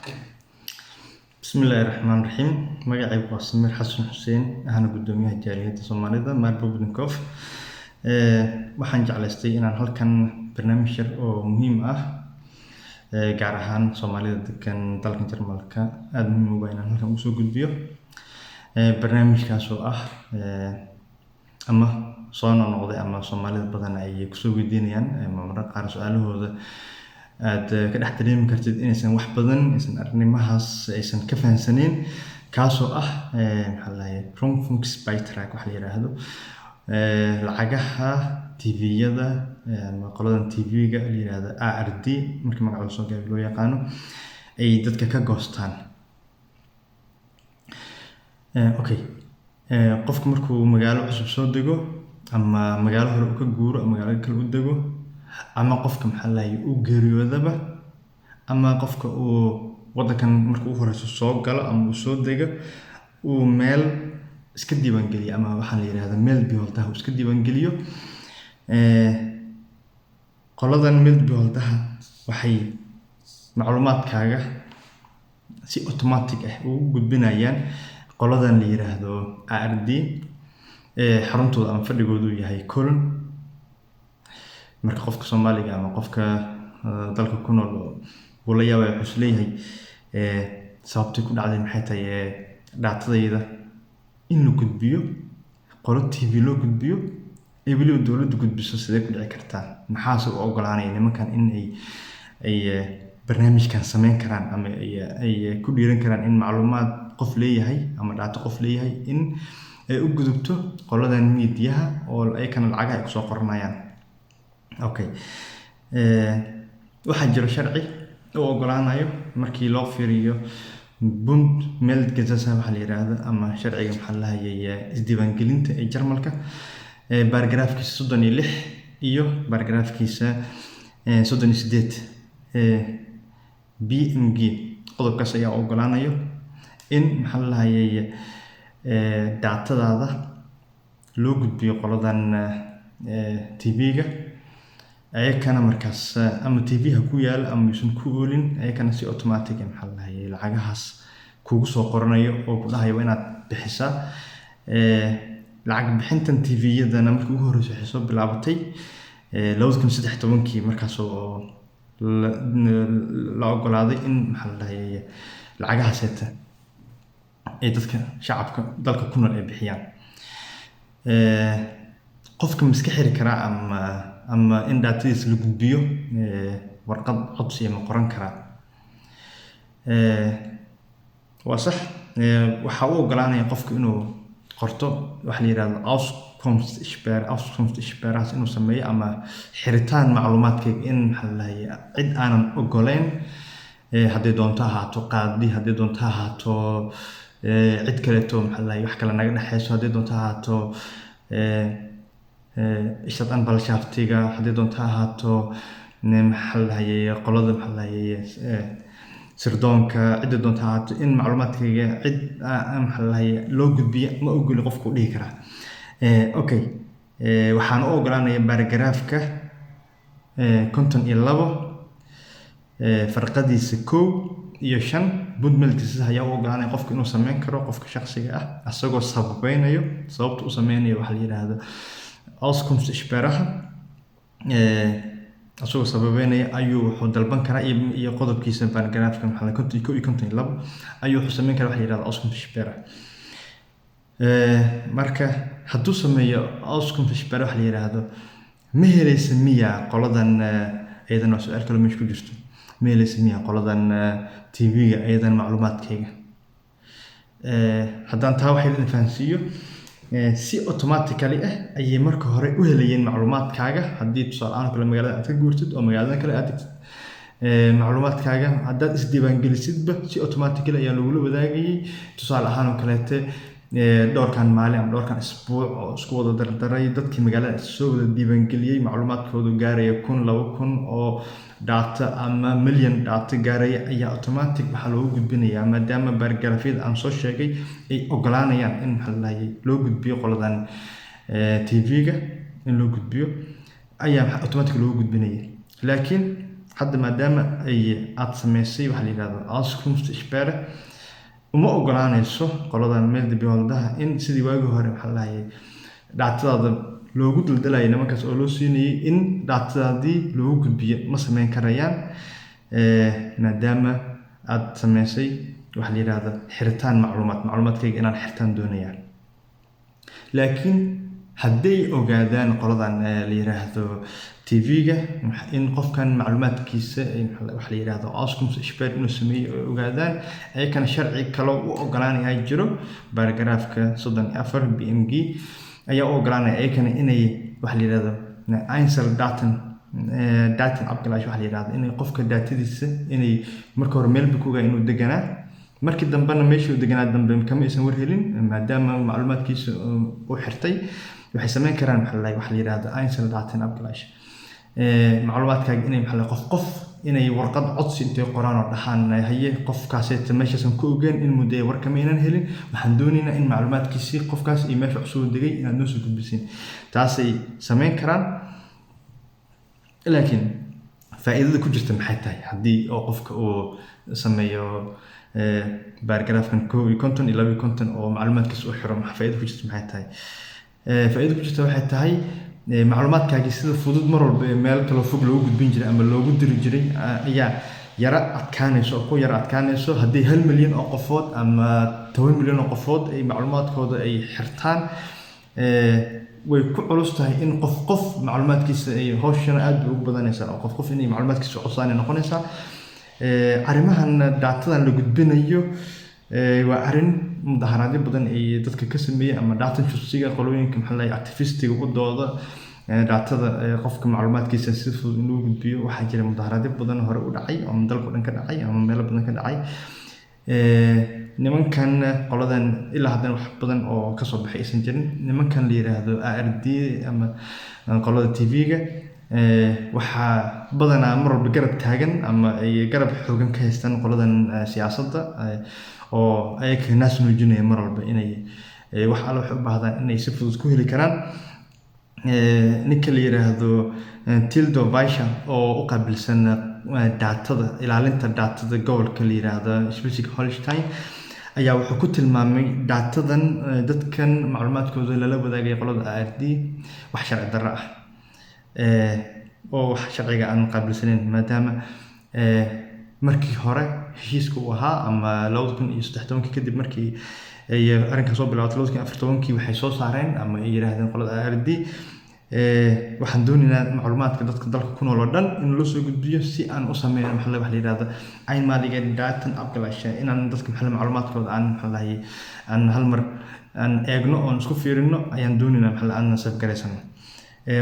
Bismillahirrahmanirrahim. Magacaygu waa Samir Xasan Xuseen, ahna gudoomiyaha jaaliyadda Soomaalida Marble Budinkov. Waxaan jeclaystay inaan halkan barnaamij yar oo muhiim ah gaar ahaan Soomaalida degan dalka Jarmalka aad muhiim uga inaan halkan usoo gudbiyo. Barnaamijkaas oo ah ama soo noqday ama Soomaalida badan ay kusoo weydiinayaan mararka qaar su'aalahooda aad ka dhex dareemi kartid inaysan wax badan aysan arrimahaas aysan ka fahansaneyn kaasoo ah Rundfunksbeitrag wax la yiraahdo lacagaha TV-yada ama qoladan TV-ga la yiraahdo ARD markii magaca soo gaabi loo yaqaano ay dadka ka goostaan. Qofku markuu magaalo cusub soo dego ama magaalo hore u ka guuro ama magaalo kale u dego ama qofka uu geeriyoodaba ama qofka uu wadankan markuu horeyso soo galo ama uu soo dego uu meel iska diiwaan geliyo ama waxa la yiraahdo meel bioltaha uu iska diiwaan geliyo. Qoladan meel bioltaha waxay macluumaadkaaga si automatic ah ugu gudbinayaan qoladan la yiraahdo ARD xaruntooda ama fadhigoodu yahay Köln. Marka qofka Soomaaliga ama qofka dalka ku nool uu la yaabay wuxuu leeyahay sababtay ku dhacday maxay tahay dhatadayda in la gudbiyo qolo TV loo gudbiyo ee waliba dawladdu gudbiso sidee ku dhici kartaa maxaa u ogolaanaya nimankan in ay barnaamijkan sameyn karaan ama ay ku dhiiran karaan in macluumaad qof leeyahay ama dhato qof leeyahay in ay u gudubto qoladan meediyaha oo ay kana lacag ay soo qoranayaan. Waxaa jira sharci oo ogolaanayo markii loo fiiriyo Bund Meldgesetz waxa la yiraahdo ama sharciga isdiiwaangelinta ee Jarmalka baragraafkiisa 36 iyo baragraafkiisa 38 BMG qodobkaas ayaa ogolaanayo in datadaada loo gudbiyo qoladan TV-ga ayakana markaas ama TV-ha ku yaal ama yuusan ku oolin ayakana si automatic lacagahaas kugu soo qoranayo oo ku dhahayo inaad bixisaa. Lacag bixintan TV-yadana markii ugu horreysay waxay soo bilaabatay 2013 markaas oo la ogolaaday in lacagahaas ay dadka shacabka dalka ku nool ay bixiyaan. Qofka miska xiri karaa ama in datadiisa la gudbiyo warqad codsi ama qoran karaa waa sax. Waxa uu ogolaanaya qofka inuu qorto waxa la yiraahdo Auskunftssperre inuu sameeyo ama xiritaan macluumaadkayga in cid aanan ogoleyn haddii doonto ahaato qaadi haddii doonto ahaato cid kaleeto wax kale naga dhaxayso haddii doonto ahaato ishatan balshaftiga haddii doonto ahaato qolada sirdoonka cid doonto ahaato in macluumaadkayga cid loo gudbiyo ma ogoli qofku dhihi karaa. Waxaan u ogolaanaya baragraafka 52 farqadiisa 1 iyo 5 Bund Meldgesetz ayaa u ogolaanaya qofka inuu sameyn karo qofka shakhsiga ah asagoo sababeynayo sababta uu sameynayo waxa la yiraahdo Auskunftssperre asagoo sababeynaya ayuu wuxuu dalban karaa iyo qodobkiisa baragraafka 52 ayuu wuxuu sameyn karaa waxa la yiraahdo Auskunftssperre. Marka hadduu sameeyo Auskunftssperre waxa la yiraahdo ma helaysa miyaa qoladan ayadana su'aal kale meesha ku jirto ma helaysa miyaa qoladan TV-ga ayadana macluumaadkayga haddaan taa waxay la fahansiiyo si automatically ayay marka hore u helayeen macluumaadkaaga haddii tusaale ahaan kale magaalada aad ka guurtid oo magaalada kale aad tagtid macluumaadkaaga haddaad isdiiwaangelisidba si automatically ayaa lagula wadaagayay. Tusaale ahaan oo kaleete dhowrkan maalin ama dhowrkan isbuuc oo isku wada dardaray dadkii magaalada soo wada diiwaangeliyay macluumaadkoodu gaaraya 2,000 oo data ama milyan data gaaraya ayaa automatic waxa loo gudbinayaa maadaama baragraafyada aan soo sheegay ay ogolaanayaan in loo gudbiyo qoladan TV-ga in loo gudbiyo ayaa automatic loo gudbinaya. Laakiin hadda maadaama aad samaysay waxa la yidhahdo Auskunftssperre uma ogolaanayso qoladan Mailed Beholdaha in sidii waagii hore waxa la hayay dhatadaada loogu daldalay nimankaas oo loo siinayay in dhatadaadii loogu gudbiyo ma samayn karayaan maadaama aad samaysay waxa la yidhahdo xiritaan macluumaadkayga inaan xirtaan doonayaan. laakiin hadday ogaadaan qoladan la yiraahdo TV-ga in qofkan macluumaadkiisa waxa la yiraahdo Auskunftssperre inuu sameeyo ogaadaan ayakana sharci kale u ogolaanaya jiro paragraafka 34 BMG ayaa u ogolaanaya ayakana inay waxa la yiraahdo Datenabgleich waxa la yiraahdo inay qofka datadiisa inay marka hore meel bukuga inuu deganaa markii dambena meeshii uu deganaa dambe kama aysan war helin maadaama macluumaadkiisa uu xirtay waxay sameyn karaan waxa la yiraahdo Datenabgleich macluumaadkaaga inay qof inay warqad codsi intay qoraan oo dhaxaan haye qofkaasayta meeshaasan ku ogaan in muddo war kama inaan helin waxaan doonaynaa in macluumaadkiisii qofkaas iyo meesha cusub degay inaad noo soo gudbisin taasay sameyn karaan. laakiin faa'iidada ku jirta maxay tahay haddii oo qofka uu sameeyo paragraafkan 52 iyo 52 oo macluumaadkiisa u xiro faa'iido ku jirta maxay tahay faa'iido ku jirta waxay tahay macluumaadkaagii sida fudud mar walba meel kale fog loogu gudbin jiray ama loogu diri jiray ayaa yara adkaanayso haddii 1 milyan oo qofood ama 10 milyan oo qofood ay macluumaadkooda ay xirtaan way ku culus tahay in qof macluumaadkiisa ay hawshan aad ugu badanaysaa oo qof inay macluumaadkiisa codsan noqonaysaa. arrimahan datadan la gudbinayo waa arrin mudaharaadyo badan ay dadka ka sameeyeen ama data justiga qolooyinka activistiga u dooda datada qofka macluumaadkiisa si fudud inuu gudbiyo waxaa jira mudaharaadyo badan hore u dhacay ama dalka dhan ka dhacay ama meelo badan ka dhacay nimankan qoladan ilaa haddana wax badan oo ka soo baxay aysan jirin nimankan la yiraahdo ARD ama qolada TV-ga waxaa badanaa mar walba garab taagan ama ay garab xoogan ka haystaan qoladan siyaasadda oo ayaka naas nuujinaya mar walba inay wax alla wax u baahdaan inay si fudud ku heli karaan. ninka la yiraahdo Tildo Weischer oo u qaabilsan ilaalinta datada gobolka la yiraahdo Schleswig-Holstein ayaa wuxuu ku tilmaamay datadan dadkan macluumaadkooda lala wadaagay qolada ARD wax sharci darro ah oo wax sharciga aan qaabilsaneyn maadaama markii hore heshiiska uu ahaa ama 2013 kadib markii ay arrinkan soo bilowday 2014 waxay soo saareen ama ay yiraahdeen qolada ARD waxaan doonaynaa macluumaadka dadka dalka ku nool oo dhan in loo soo gudbiyo si aan u sameeyno waxa la yiraahdo einmalige Datenabgleich inaan dadka macluumaadkooda aan hal mar aan eegno oo isku fiirino ayaan doonaynaa aan safgareysano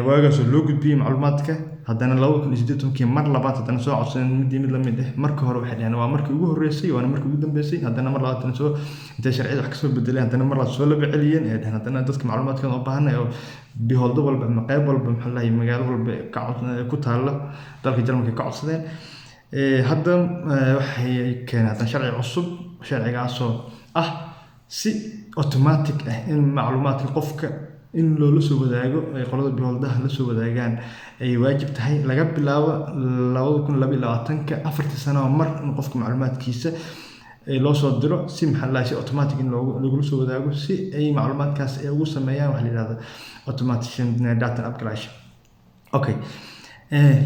waagaas loo gudbiyay macluumaadka haddana 2018 mar labaad haddana soo codsadeen mid la mid ah marka hore waxay dhaheen waa markii ugu horeysay waana markii ugu dambeysay haddana mar labaad soo intay sharciyada wax ka soo bedeleen haddana mar labaad soo la celiyeen haddana dadka macluumaadkooda u baahan oo beholdo walba ama qayb walba magaalo walba ku taalo dalka Jarmalka ka codsadeen hadda waxay keeneen sharci cusub sharcigaasoo si automatic in macluumaadka qofka in loo soo wadaago ay qolada beholdaha la soo wadaagaan ay waajib tahay laga bilaabo 2022 afartii sano mar in qofka macluumaadkiisa loo soo diro si si automatic in lagu soo wadaago si ay macluumaadkaas ay ugu sameeyaan waxa la yiraahdo automation Datenabgleich. okay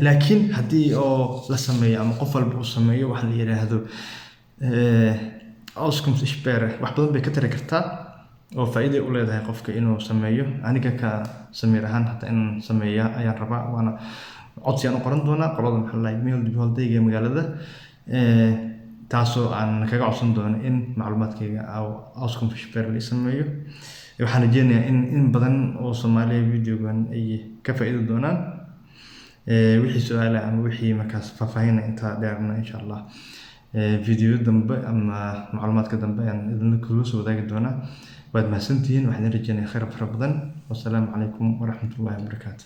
laakiin haddii oo la sameeyo ama qof walba uu sameeyo waxa la yiraahdo Auskunftssperre wax badan bay ka tari kartaa oo faa'iido u leedahay qofka inuu sameeyo aniga ka sameer ahaan hatta in sameeya ayaan rabaa waana codsi aan u qoran doonaa qolada Mailed Beholdayga magaalada taasoo aan kaga codsan doono in macluumaadkayga Auskunftssperre la sameeyo waxaan rajeynayaa in badan oo Soomaaliya videogan ay ka faa'iido doonaan wixii su'aalo ama wixii markaas faahfaahin inta dheerna insha Allah video dambe ama macluumaadka dambe aan idin kula soo wadaagi doonaa waad mahadsantihiin waxaan rajeynayaa khayr fara badan wassalaamu calaykum waraxmatullaahi wabarakaatuh.